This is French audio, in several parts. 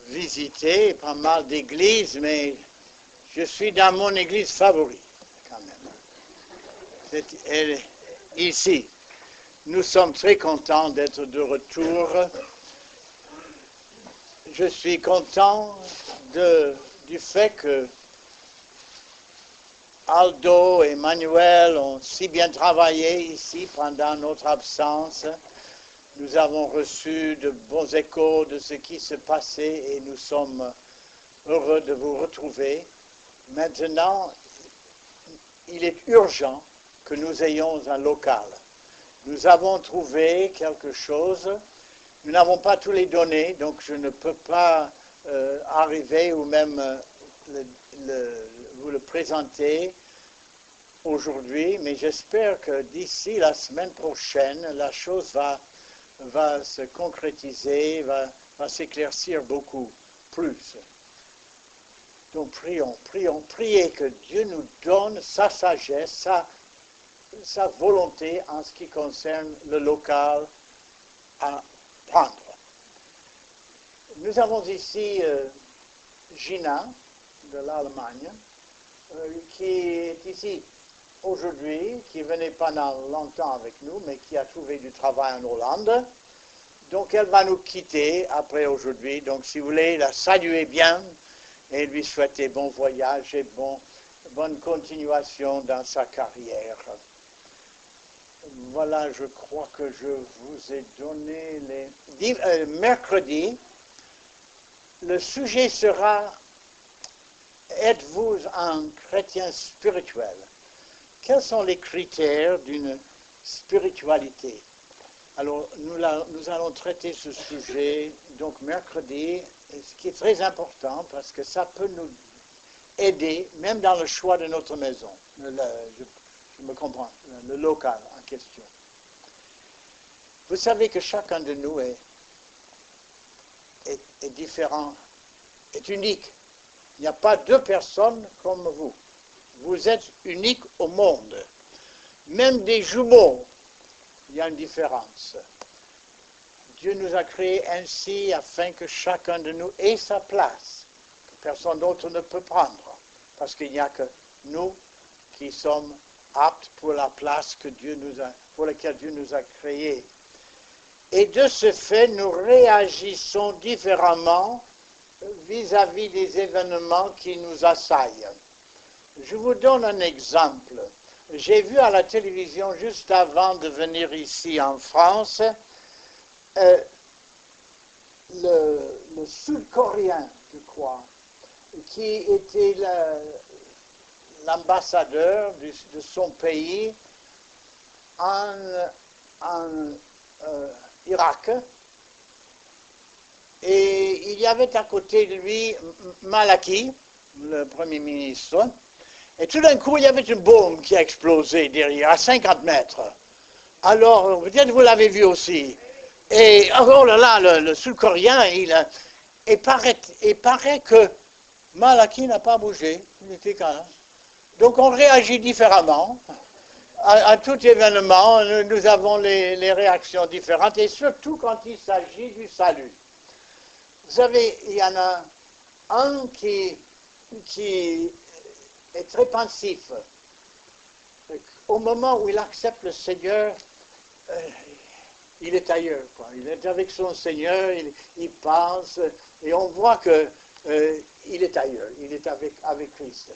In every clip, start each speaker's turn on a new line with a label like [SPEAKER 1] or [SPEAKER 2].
[SPEAKER 1] visité pas mal d'églises, mais je suis dans mon église favorite, quand même. Elle est ici. Nous sommes très contents d'être de retour. Je suis content du fait que Aldo et Manuel ont si bien travaillé ici pendant notre absence. Nous avons reçu de bons échos de ce qui se passait et nous sommes heureux de vous retrouver. Maintenant, il est urgent que nous ayons un local. Nous avons trouvé quelque chose. Nous n'avons pas tous les données, donc je ne peux pas arriver ou même vous le présenter aujourd'hui, mais j'espère que d'ici la semaine prochaine, la chose va se concrétiser, va s'éclaircir beaucoup plus. Donc priez que Dieu nous donne sa sagesse, sa volonté en ce qui concerne le local à prendre. Nous avons ici Gina de l'Allemagne qui est ici aujourd'hui, qui venait pendant longtemps avec nous, mais qui a trouvé du travail en Hollande. Donc elle va nous quitter après aujourd'hui. Donc si vous voulez la saluer bien et lui souhaiter bon voyage et bonne continuation dans sa carrière. Voilà, je crois que je vous ai donné les... mercredi, le sujet sera « Êtes-vous un chrétien spirituel ?» Quels sont les critères d'une spiritualité? Alors, nous allons traiter ce sujet donc mercredi, ce qui est très important parce que ça peut nous aider, même dans le choix de notre maison. Je me comprends, le local en question. Vous savez que chacun de nous est différent, est unique. Il n'y a pas deux personnes comme vous. Vous êtes unique au monde. Même des jumeaux, il y a une différence. Dieu nous a créés ainsi afin que chacun de nous ait sa place, que personne d'autre ne peut prendre, parce qu'il n'y a que nous qui sommes aptes pour la place pour laquelle Dieu nous a créés. Et de ce fait, nous réagissons différemment vis-à-vis des événements qui nous assaillent. Je vous donne un exemple. J'ai vu à la télévision, juste avant de venir ici en France, le Sud-Coréen, je crois, qui était l'ambassadeur de son pays en Irak. Et il y avait à côté de lui Malaki, le Premier ministre. Et tout d'un coup, il y avait une bombe qui a explosé derrière, à 50 mètres. Alors, peut-être vous l'avez vu aussi. Et, oh là là, le Sud-Coréen, il paraît que Malaki n'a pas bougé. Il était calme. Donc, on réagit différemment. À tout événement, nous avons les réactions différentes, et surtout quand il s'agit du salut. Vous savez, il y en a un qui est très pensif. Au moment où il accepte le Seigneur, il est ailleurs, quoi. Il est avec son Seigneur, il pense, et on voit qu'il est ailleurs, il est avec Christ.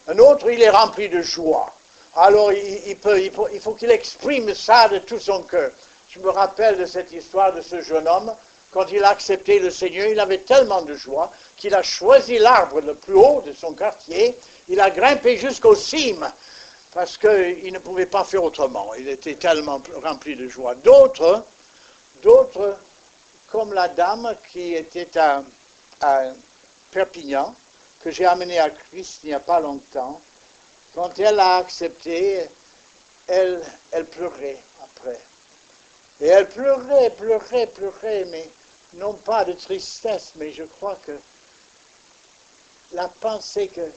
[SPEAKER 1] Un autre, il est rempli de joie. Alors, il faut qu'il exprime ça de tout son cœur. Je me rappelle de cette histoire de ce jeune homme. Quand il a accepté le Seigneur, il avait tellement de joie qu'il a choisi l'arbre le plus haut de son quartier. Il a grimpé jusqu'au cime parce qu'il ne pouvait pas faire autrement. Il était tellement rempli de joie. D'autres, comme la dame qui était à Perpignan, que j'ai amenée à Christ il n'y a pas longtemps, quand elle a accepté, elle pleurait après. Et elle pleurait, mais non pas de tristesse, mais je crois que la pensée que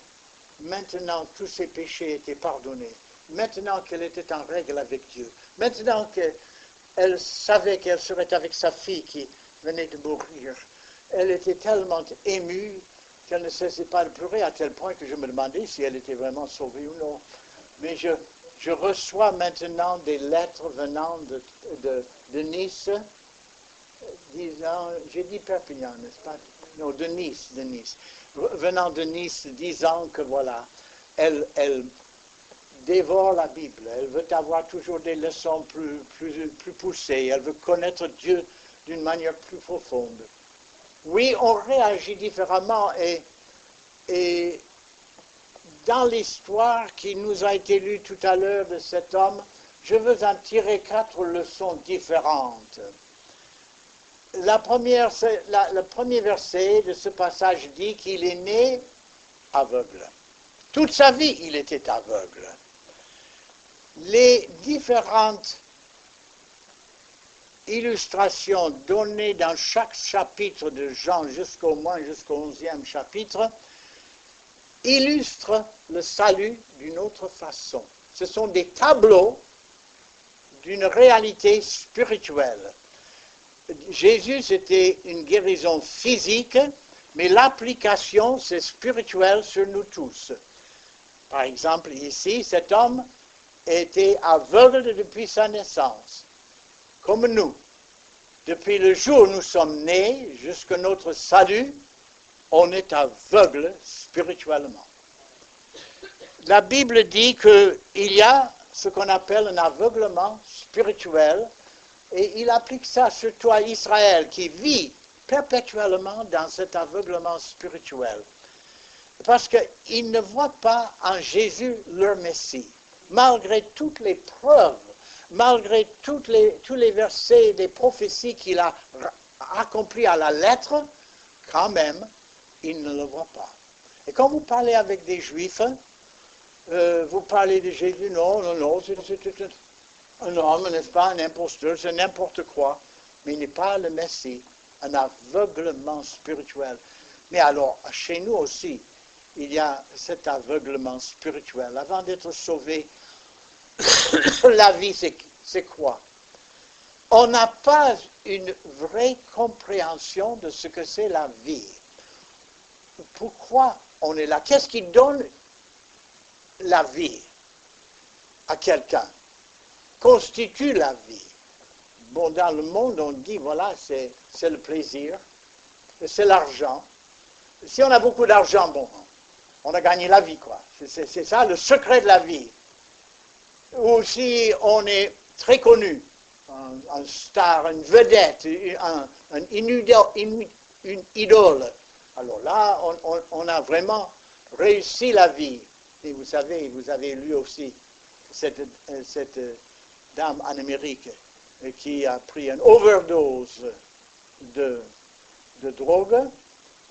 [SPEAKER 1] maintenant tous ses péchés étaient pardonnés, maintenant qu'elle était en règle avec Dieu, maintenant qu'elle savait qu'elle serait avec sa fille qui venait de mourir, elle était tellement émue qu'elle ne cessait pas de pleurer, à tel point que je me demandais si elle était vraiment sauvée ou non. Mais je reçois maintenant des lettres venant de Nice, disant, j'ai dit Perpignan, n'est-ce pas? Non, de Nice, venant de Nice, disant que voilà, elle dévore la Bible, elle veut avoir toujours des leçons plus poussées, elle veut connaître Dieu d'une manière plus profonde. Oui, on réagit différemment et dans l'histoire qui nous a été lue tout à l'heure de cet homme, je veux en tirer 4 leçons différentes. Le premier verset de ce passage dit qu'il est né aveugle. Toute sa vie, il était aveugle. Les différentes illustrations données dans chaque chapitre de Jean jusqu'au 11e chapitre illustrent le salut d'une autre façon. Ce sont des tableaux d'une réalité spirituelle. Jésus, c'était une guérison physique, mais l'application, c'est spirituel sur nous tous. Par exemple, ici, cet homme était aveugle depuis sa naissance, comme nous. Depuis le jour où nous sommes nés jusqu'à notre salut, on est aveugle spirituellement. La Bible dit qu'il y a ce qu'on appelle un aveuglement spirituel, et il applique ça surtout à Israël, qui vit perpétuellement dans cet aveuglement spirituel. Parce qu'ils ne voient pas en Jésus leur Messie. Malgré toutes les preuves, malgré tous les versets des prophéties qu'il a accomplis à la lettre, quand même, ils ne le voient pas. Et quand vous parlez avec des Juifs, vous parlez de Jésus, non, c'est un homme, n'est-ce pas, un imposteur, c'est n'importe quoi, mais il n'est pas le Messie, un aveuglement spirituel. Mais alors, chez nous aussi, il y a cet aveuglement spirituel. Avant d'être sauvé, la vie, c'est quoi? On n'a pas une vraie compréhension de ce que c'est la vie. Pourquoi on est là? Qu'est-ce qui donne la vie à quelqu'un? Constitue la vie. Bon, dans le monde, on dit, voilà, c'est le plaisir, c'est l'argent. Si on a beaucoup d'argent, bon, on a gagné la vie, quoi. C'est ça le secret de la vie. Ou si on est très connu, un star, une vedette, une idole, alors là, on a vraiment réussi la vie. Et vous savez, vous avez lu aussi cette dame en Amérique qui a pris une overdose de drogue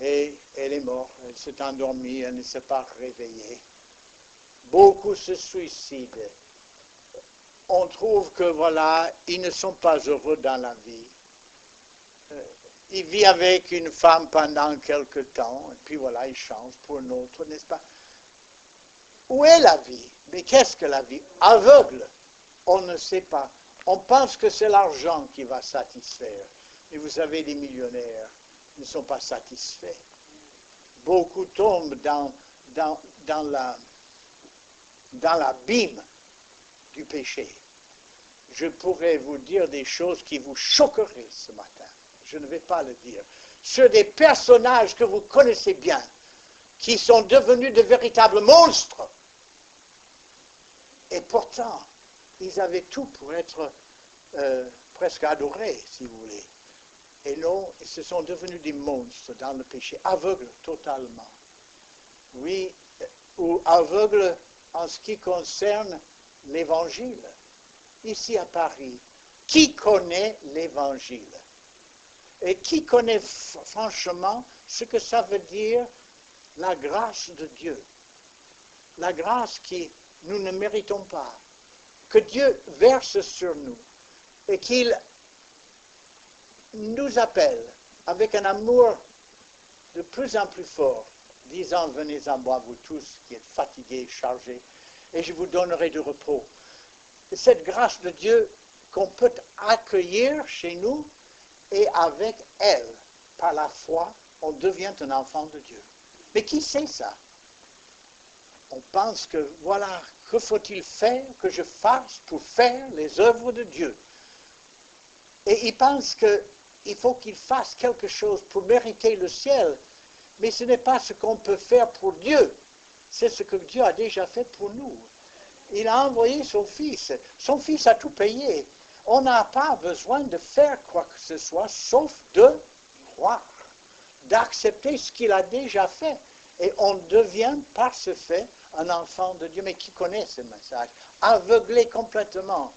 [SPEAKER 1] et elle est morte. Elle s'est endormie, elle ne s'est pas réveillée. Beaucoup se suicident. On trouve que voilà, ils ne sont pas heureux dans la vie. Il vit avec une femme pendant quelque temps, et puis voilà, il change pour une autre, n'est-ce pas? Où est la vie? Mais qu'est-ce que la vie? Aveugle. On ne sait pas. On pense que c'est l'argent qui va satisfaire. Et vous savez, les millionnaires ne sont pas satisfaits. Beaucoup tombent dans l'abîme du péché. Je pourrais vous dire des choses qui vous choqueraient ce matin. Je ne vais pas le dire. Sur des personnages que vous connaissez bien, qui sont devenus de véritables monstres. Et pourtant, ils avaient tout pour être presque adorés, si vous voulez. Et non, ils se sont devenus des monstres dans le péché, aveugles totalement. Oui, ou aveugles en ce qui concerne l'Évangile. Ici à Paris, qui connaît l'Évangile? Et qui connaît franchement ce que ça veut dire la grâce de Dieu? La grâce que nous ne méritons pas, que Dieu verse sur nous et qu'il nous appelle avec un amour de plus en plus fort, disant, venez à moi, vous tous qui êtes fatigués, chargés, et je vous donnerai du repos. Et cette grâce de Dieu qu'on peut accueillir chez nous et avec elle, par la foi, on devient un enfant de Dieu. Mais qui sait ça? On pense que, voilà, que faut-il faire que je fasse pour faire les œuvres de Dieu? Et il pense qu'il faut qu'il fasse quelque chose pour mériter le ciel. Mais ce n'est pas ce qu'on peut faire pour Dieu. C'est ce que Dieu a déjà fait pour nous. Il a envoyé son Fils. Son Fils a tout payé. On n'a pas besoin de faire quoi que ce soit, sauf de croire, d'accepter ce qu'il a déjà fait. Et on devient, par ce fait, un enfant de Dieu. Mais qui connaît ce message? Aveuglé complètement.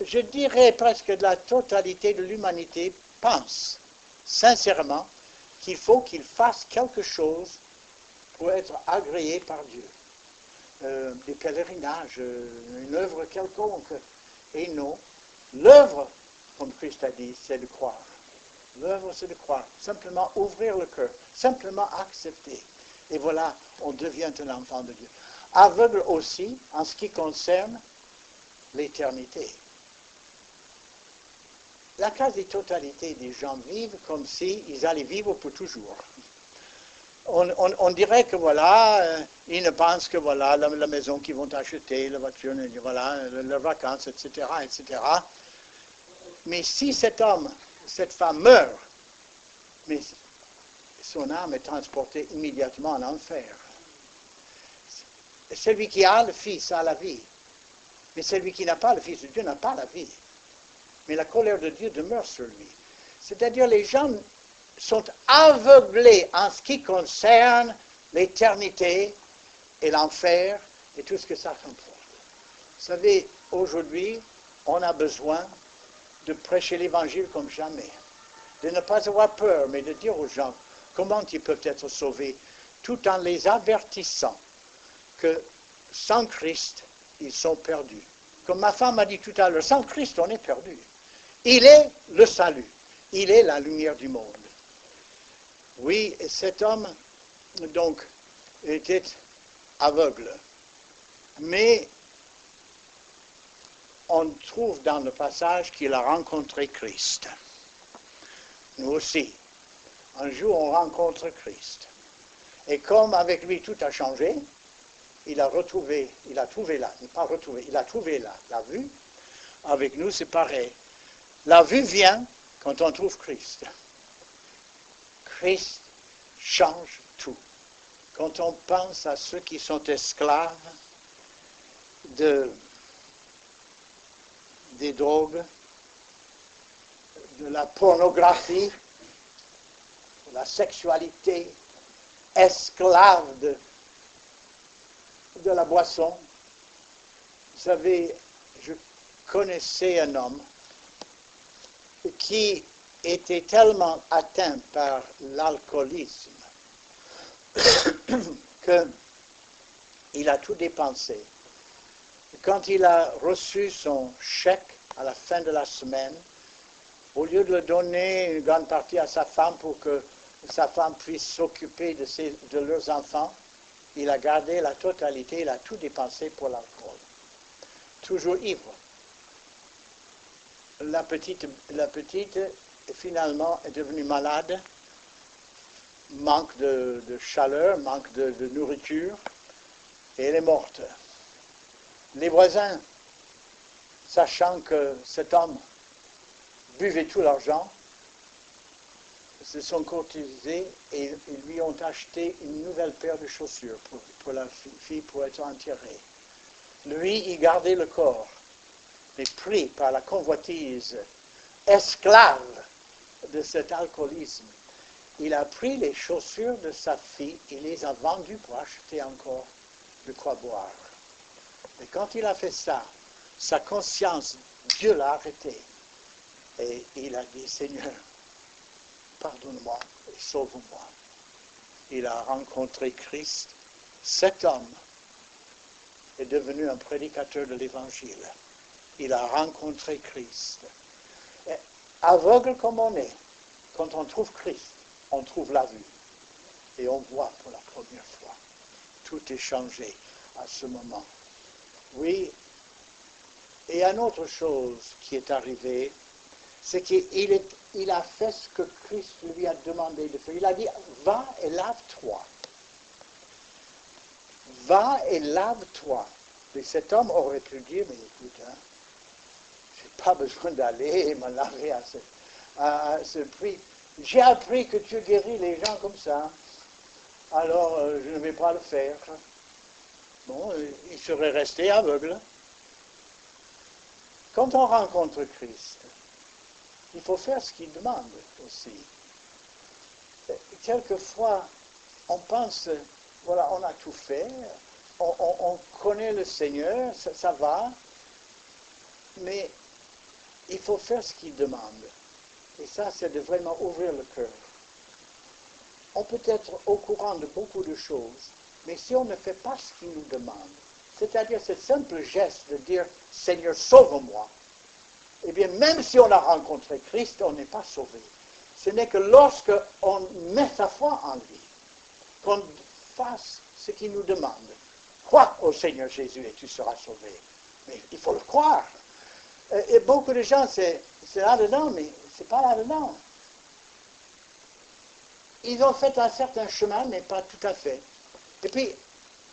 [SPEAKER 1] Je dirais presque que la totalité de l'humanité pense sincèrement qu'il faut qu'il fasse quelque chose pour être agréé par Dieu. Des pèlerinages, une œuvre quelconque. Et non, l'œuvre, comme Christ a dit, c'est de croire. L'œuvre, c'est de croire. Simplement ouvrir le cœur, simplement accepter. Et voilà, on devient un enfant de Dieu. Aveugle aussi en ce qui concerne l'éternité. La quasi-totalité des gens vivent comme s'ils allaient vivre pour toujours. On dirait que voilà, ils ne pensent que voilà, la maison qu'ils vont acheter, la voiture, voilà, leurs vacances, etc., etc. Mais si cet homme, cette femme meurt, mais son âme est transportée immédiatement en enfer. Celui qui a le Fils a la vie, mais celui qui n'a pas le Fils de Dieu n'a pas la vie. Mais la colère de Dieu demeure sur lui. C'est-à-dire les gens sont aveuglés en ce qui concerne l'éternité et l'enfer et tout ce que ça comporte. Vous savez, aujourd'hui, on a besoin de prêcher l'évangile comme jamais. De ne pas avoir peur, mais de dire aux gens comment ils peuvent être sauvés, tout en les avertissant que sans Christ, ils sont perdus. Comme ma femme a dit tout à l'heure, sans Christ, on est perdu. Il est le salut. Il est la lumière du monde. Oui, cet homme, donc, était aveugle. Mais on trouve dans le passage qu'il a rencontré Christ. Nous aussi. Un jour, on rencontre Christ. Et comme avec lui tout a changé, il a trouvé la vue. Avec nous, c'est pareil. La vue vient quand on trouve Christ. Christ change tout. Quand on pense à ceux qui sont esclaves des drogues, de la pornographie, de la sexualité, esclaves de la boisson. Vous savez, je connaissais un homme qui était tellement atteint par l'alcoolisme qu'il a tout dépensé. Quand il a reçu son chèque à la fin de la semaine, au lieu de le donner une grande partie à sa femme pour que sa femme puisse s'occuper de leurs enfants, il a gardé la totalité, il a tout dépensé pour l'alcool. Toujours ivre. La petite, finalement, est devenue malade, manque de chaleur, manque de nourriture, et elle est morte. Les voisins, sachant que cet homme buvait tout l'argent, se sont courtisés et ils lui ont acheté une nouvelle paire de chaussures pour la fille pour être enterrée. Lui, il gardait le corps, mais pris par la convoitise, esclave de cet alcoolisme, il a pris les chaussures de sa fille et les a vendues pour acheter encore de quoi boire. Et quand il a fait ça, sa conscience, Dieu l'a arrêté. Et il a dit, Seigneur, pardonne-moi et sauve-moi. Il a rencontré Christ. Cet homme est devenu un prédicateur de l'Évangile. Il a rencontré Christ. Et aveugle comme on est, quand on trouve Christ, on trouve la vue. Et on voit pour la première fois. Tout est changé à ce moment. Oui, et une autre chose qui est arrivée, c'est qu'il il a fait ce que Christ lui a demandé de faire. Il a dit, va et lave-toi. Va et lave-toi. Et cet homme aurait pu dire, mais écoute, je n'ai pas besoin d'aller me laver à ce prix. J'ai appris que tu guéris les gens comme ça, alors je ne vais pas le faire. Bon, il serait resté aveugle. Quand on rencontre Christ, il faut faire ce qu'il demande aussi. Quelquefois, on pense, voilà, on a tout fait, on connaît le Seigneur, ça va, mais il faut faire ce qu'il demande. Et ça, c'est de vraiment ouvrir le cœur. On peut être au courant de beaucoup de choses, mais si on ne fait pas ce qu'il nous demande, c'est-à-dire ce simple geste de dire « Seigneur, sauve-moi », eh bien, même si on a rencontré Christ, on n'est pas sauvé. Ce n'est que lorsque on met sa foi en lui, qu'on fasse ce qu'il nous demande. Crois au Seigneur Jésus et tu seras sauvé. Mais il faut le croire. Et beaucoup de gens, c'est là-dedans, mais c'est pas là-dedans. Ils ont fait un certain chemin, mais pas tout à fait. Et puis,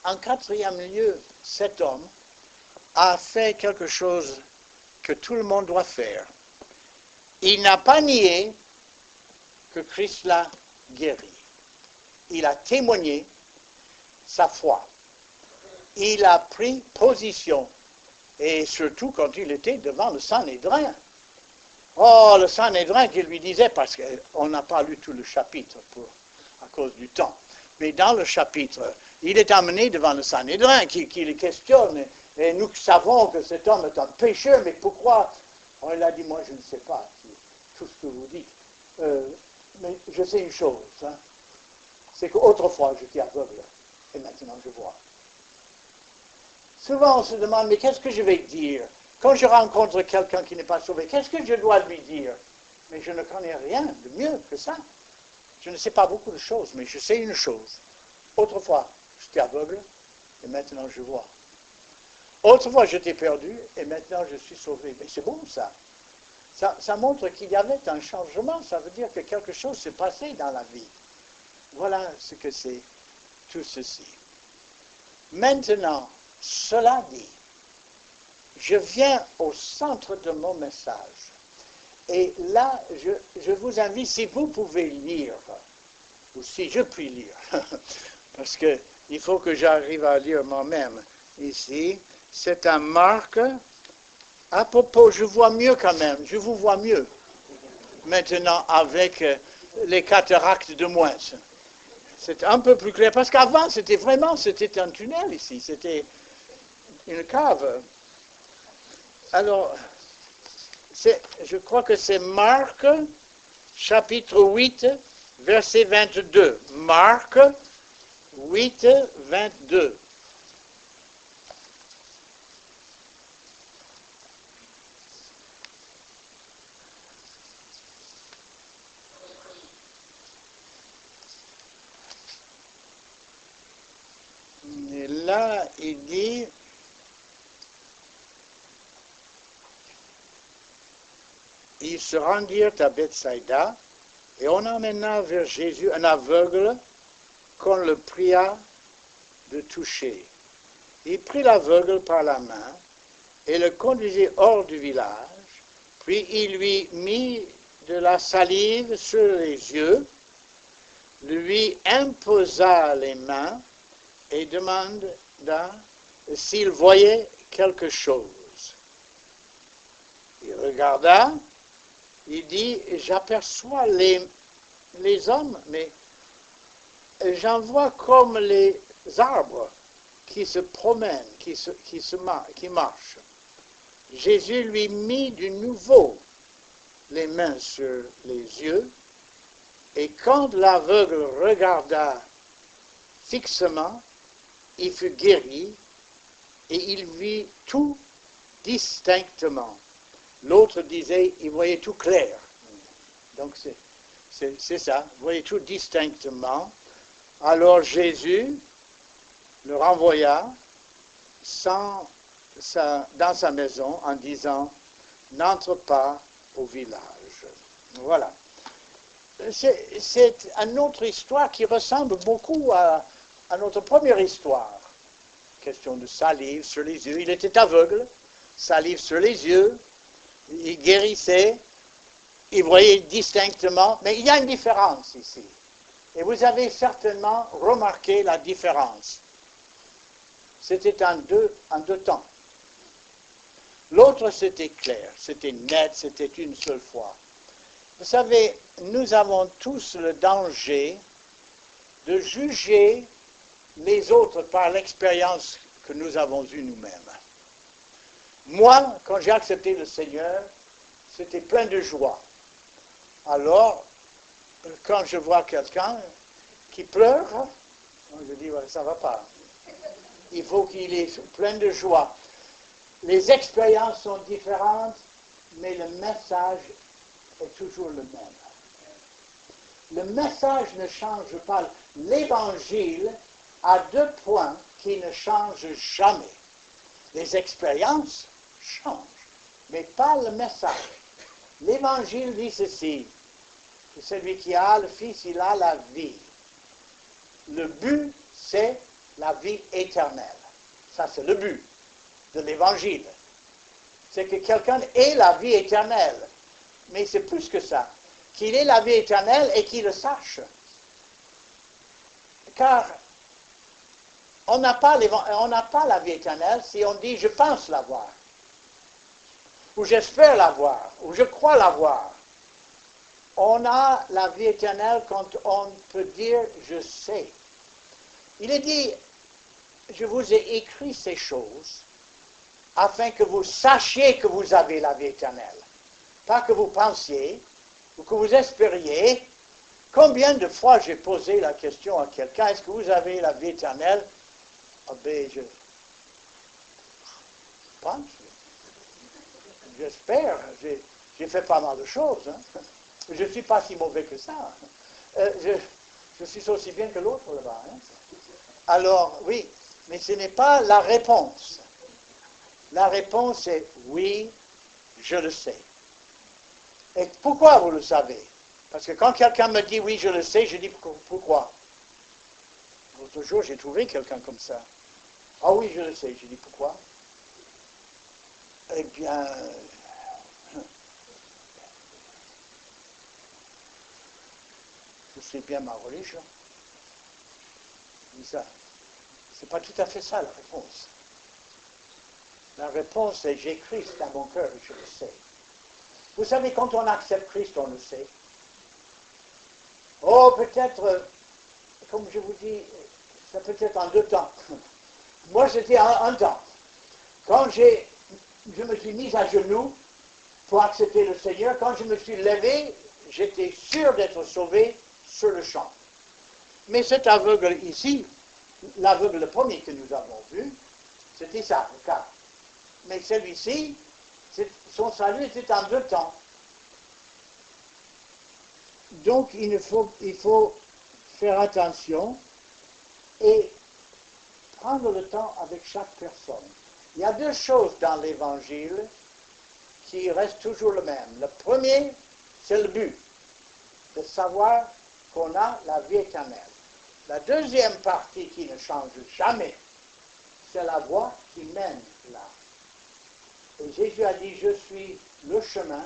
[SPEAKER 1] en quatrième lieu, cet homme a fait quelque chose que tout le monde doit faire. Il n'a pas nié que Christ l'a guéri. Il a témoigné sa foi. Il a pris position. Et surtout quand il était devant le Sanhédrin. Oh, le Sanhédrin qui lui disait, parce qu'on n'a pas lu tout le chapitre à cause du temps, mais dans le chapitre, il est amené devant le Sanhédrin qui le questionne. Et nous savons que cet homme est un pécheur, mais pourquoi? Oh, il a dit, moi je ne sais pas tout ce que vous dites. Mais je sais une chose, hein, c'est qu'autrefois j'étais aveugle, et maintenant je vois. Souvent on se demande, mais qu'est-ce que je vais dire? Quand je rencontre quelqu'un qui n'est pas sauvé, qu'est-ce que je dois lui dire? Mais je ne connais rien de mieux que ça. Je ne sais pas beaucoup de choses, mais je sais une chose. Autrefois, j'étais aveugle, et maintenant je vois. Autrefois, j'étais perdu, et maintenant je suis sauvé. Mais c'est bon ça. Ça montre qu'il y avait un changement, ça veut dire que quelque chose s'est passé dans la vie. Voilà ce que c'est tout ceci. Maintenant, cela dit, je viens au centre de mon message. Et là, je vous invite, si vous pouvez lire, ou si je puis lire, parce qu'il faut que j'arrive à lire moi-même ici, c'est un Marc. À propos, je vois mieux quand même, je vous vois mieux maintenant avec les cataractes de moins. C'est un peu plus clair, parce qu'avant, c'était un tunnel ici, c'était une cave. Alors, je crois que c'est Marc, chapitre 8, verset 22. Marc 8, 22. Et là, il dit, ils se rendirent à Bethsaïda, et on emmena vers Jésus un aveugle qu'on le pria de toucher. Il prit l'aveugle par la main et le conduisit hors du village, puis il lui mit de la salive sur les yeux, lui imposa les mains et demanda s'il voyait quelque chose. Il regarda, il dit, j'aperçois les hommes, mais j'en vois comme les arbres qui se promènent, qui marchent. Jésus lui mit de nouveau les mains sur les yeux, et quand l'aveugle regarda fixement, il fut guéri, et il vit tout distinctement. L'autre disait, il voyait tout clair. Donc c'est ça, il voyait tout distinctement. Alors Jésus le renvoya dans sa maison en disant, n'entre pas au village. Voilà. C'est une autre histoire qui ressemble beaucoup à notre première histoire. Question de salive sur les yeux. Il était aveugle, salive sur les yeux, il guérissait, il voyait distinctement, mais il y a une différence ici. Et vous avez certainement remarqué la différence. C'était en deux temps. L'autre, c'était clair, c'était net, c'était une seule fois. Vous savez, nous avons tous le danger de juger les autres par l'expérience que nous avons eue nous-mêmes. Moi, quand j'ai accepté le Seigneur, c'était plein de joie. Alors, quand je vois quelqu'un qui pleure, je dis, ouais, ça ne va pas. Il faut qu'il est plein de joie. Les expériences sont différentes, mais le message est toujours le même. Le message ne change pas. L'Évangile a deux points qui ne changent jamais. Les expériences changent, mais pas le message. L'Évangile dit ceci, que celui qui a le Fils, il a la vie. Le but, c'est la vie éternelle. Ça, c'est le but de l'Évangile. C'est que quelqu'un ait la vie éternelle. Mais c'est plus que ça. Qu'il ait la vie éternelle et qu'il le sache. Car on n'a pas la vie éternelle si on dit « je pense l'avoir » ou « j'espère l'avoir » ou « je crois l'avoir ». On a la vie éternelle quand on peut dire « je sais ». Il est dit « je vous ai écrit ces choses afin que vous sachiez que vous avez la vie éternelle ». Pas que vous pensiez ou que vous espériez. Combien de fois j'ai posé la question à quelqu'un, est-ce que vous avez la vie éternelle? Ah ben, je pense, j'espère, j'ai fait pas mal de choses. Hein. Je ne suis pas si mauvais que ça. Je suis aussi bien que l'autre là-bas. Hein. Alors, oui, mais ce n'est pas la réponse. La réponse est oui, je le sais. Et pourquoi vous le savez? Parce que quand quelqu'un me dit oui, je le sais, je dis pourquoi? L'autre jour, j'ai trouvé quelqu'un comme ça. Ah oui, je le sais. Je dis pourquoi? Eh bien, je sais bien ma religion. Je dis ça. C'est pas tout à fait ça la réponse. La réponse est j'ai Christ dans mon cœur et je le sais. Vous savez, quand on accepte Christ, on le sait. Oh, peut-être, comme je vous dis, ça peut être en deux temps. Moi, c'était en un temps. Quand je me suis mis à genoux pour accepter le Seigneur, quand je me suis levé, j'étais sûr d'être sauvé sur le champ. Mais cet aveugle ici, l'aveugle le premier que nous avons vu, c'était ça, le cas. Mais celui-ci, son salut était en deux temps. Donc il faut faire attention et prendre le temps avec chaque personne. Il y a deux choses dans l'Évangile qui restent toujours le même. Le premier, c'est le but, de savoir qu'on a la vie éternelle. La deuxième partie qui ne change jamais, c'est la voie qui mène là. Et Jésus a dit, je suis le chemin,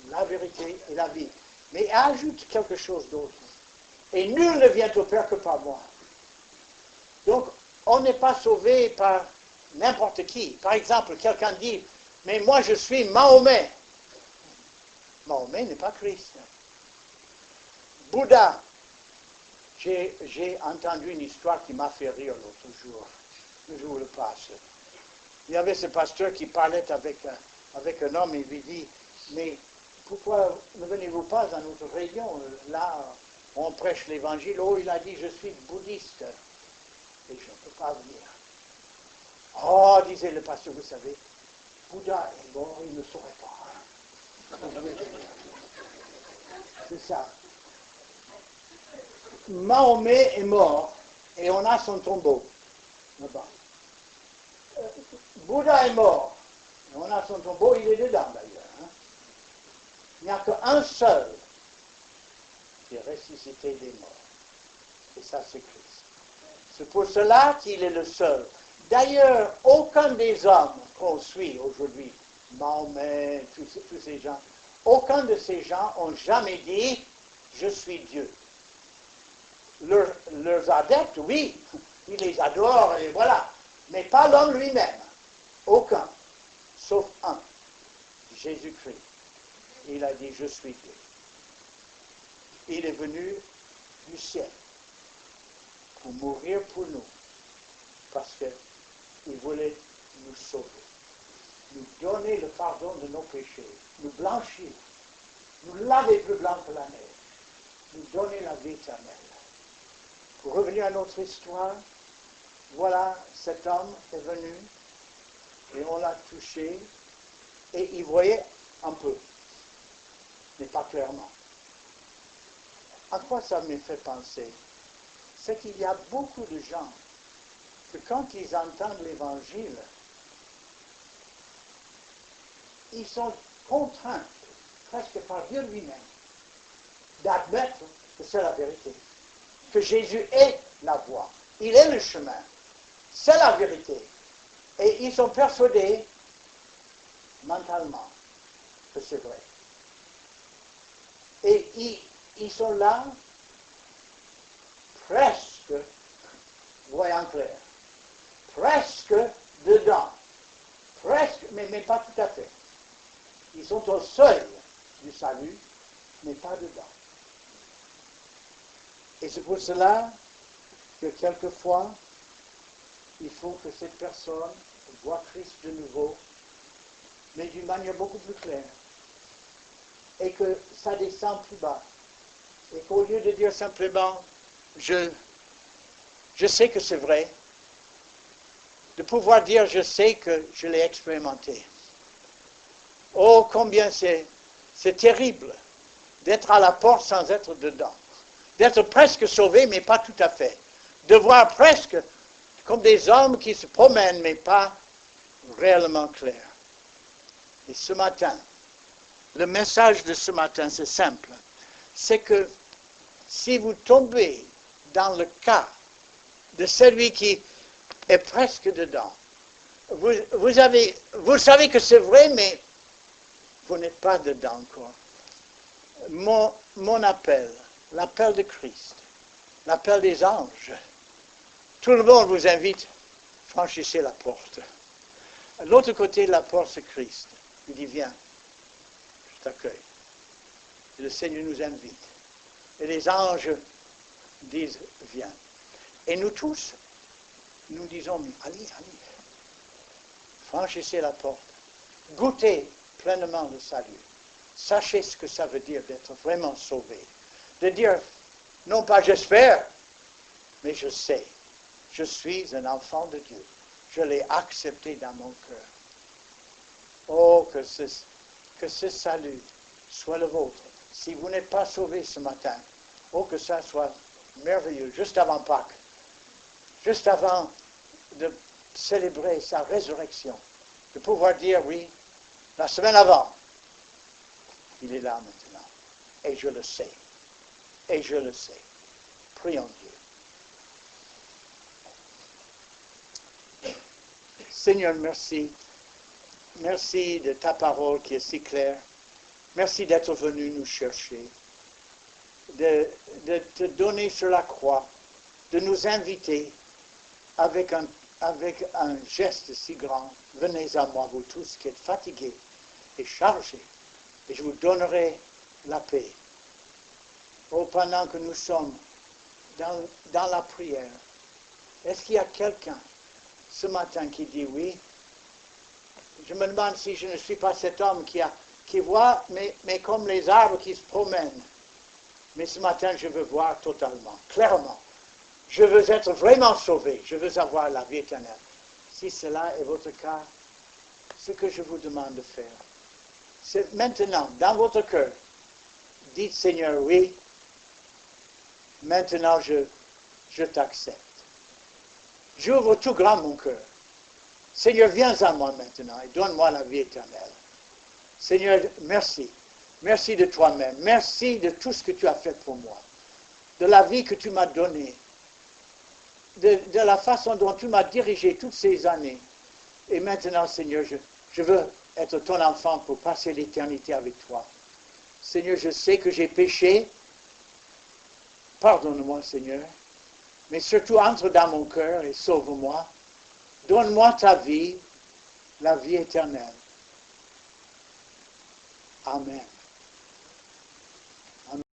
[SPEAKER 1] la vérité et la vie. Mais il ajoute quelque chose d'autre. Et nul ne vient au Père que par moi. Donc, on n'est pas sauvé par n'importe qui. Par exemple, quelqu'un dit, mais moi je suis Mahomet. Mahomet n'est pas Christ. Bouddha. J'ai entendu une histoire qui m'a fait rire l'autre jour. Je vous le passe. Il y avait ce pasteur qui parlait avec un homme et lui dit, mais pourquoi ne venez-vous pas à notre réunion? Là, on prêche l'évangile. Oh, il a dit, je suis bouddhiste et je ne peux pas venir. Oh, disait le pasteur, vous savez, Bouddha est mort, il ne saurait pas. C'est ça. Mahomet est mort et on a son tombeau là-bas. Bouddha est mort. On a son tombeau, il est dedans d'ailleurs. Hein. Il n'y a qu'un seul qui est ressuscité des morts. Et ça, c'est Christ. C'est pour cela qu'il est le seul. D'ailleurs, aucun des hommes qu'on suit aujourd'hui, Mahomet, tous ces gens, aucun de ces gens n'ont jamais dit « Je suis Dieu ». Leurs adeptes, oui, ils les adorent, et voilà. Mais pas l'homme lui-même. Aucun. Sauf un. Jésus-Christ. Il a dit « Je suis Dieu ». Il est venu du ciel pour mourir pour nous, parce qu'il voulait nous sauver, nous donner le pardon de nos péchés, nous blanchir, nous laver plus blanc que la neige, nous donner la vie éternelle. Pour revenir à notre histoire, voilà, cet homme est venu et on l'a touché et il voyait un peu, mais pas clairement. À quoi ça me fait penser? C'est qu'il y a beaucoup de gens que quand ils entendent l'Évangile, ils sont contraints, presque par Dieu lui-même, d'admettre que c'est la vérité, que Jésus est la voie, il est le chemin, c'est la vérité. Et ils sont persuadés mentalement que c'est vrai. Et ils sont là, presque voyant clair, presque dedans, presque, mais pas tout à fait. Ils sont au seuil du salut, mais pas dedans. Et c'est pour cela que quelquefois, il faut que cette personne voit Christ de nouveau, mais d'une manière beaucoup plus claire, et que ça descend plus bas, et qu'au lieu de dire simplement je sais que c'est vrai, de pouvoir dire je sais que je l'ai expérimenté. Oh, combien c'est terrible d'être à la porte sans être dedans, d'être presque sauvé mais pas tout à fait, de voir presque comme des hommes qui se promènent mais pas réellement clairs. Et ce matin, le message de ce matin, c'est simple, c'est que si vous tombez dans le cas de celui qui est presque dedans, vous savez que c'est vrai, mais vous n'êtes pas dedans encore. Mon appel, l'appel de Christ, l'appel des anges, tout le monde vous invite, franchissez la porte. À l'autre côté de la porte, c'est Christ. Il dit, viens, je t'accueille. Et le Seigneur nous invite. Et les anges disent, viens. Et nous tous, nous disons, allez, franchissez la porte. Goûtez pleinement le salut. Sachez ce que ça veut dire d'être vraiment sauvé. De dire, non pas j'espère, mais je sais. Je suis un enfant de Dieu. Je l'ai accepté dans mon cœur. Oh, que ce salut soit le vôtre. Si vous n'êtes pas sauvé ce matin, oh, que ça soit merveilleux, juste avant Pâques, juste avant de célébrer sa résurrection, de pouvoir dire, oui, la semaine avant, il est là maintenant. Et je le sais. Et je le sais. Prions Dieu. Seigneur, merci. Merci de ta parole qui est si claire. Merci d'être venu nous chercher, de te donner sur la croix, de nous inviter avec un geste si grand. Venez à moi, vous tous qui êtes fatigués et chargés, et je vous donnerai la paix. Oh, pendant que nous sommes dans la prière, est-ce qu'il y a quelqu'un ce matin qui dit oui? Je me demande si je ne suis pas cet homme qui voit, mais comme les arbres qui se promènent. Mais ce matin, je veux voir totalement, clairement. Je veux être vraiment sauvé. Je veux avoir la vie éternelle. Si cela est votre cas, ce que je vous demande de faire, c'est maintenant, dans votre cœur, dites Seigneur, oui, maintenant je t'accepte. J'ouvre tout grand mon cœur. Seigneur, viens à moi maintenant et donne-moi la vie éternelle. Seigneur, merci. Merci de toi-même. Merci de tout ce que tu as fait pour moi. De la vie que tu m'as donnée. De la façon dont tu m'as dirigé toutes ces années. Et maintenant, Seigneur, je veux être ton enfant pour passer l'éternité avec toi. Seigneur, je sais que j'ai péché. Pardonne-moi, Seigneur. Mais surtout, entre dans mon cœur et sauve-moi. Donne-moi ta vie, la vie éternelle. Amen.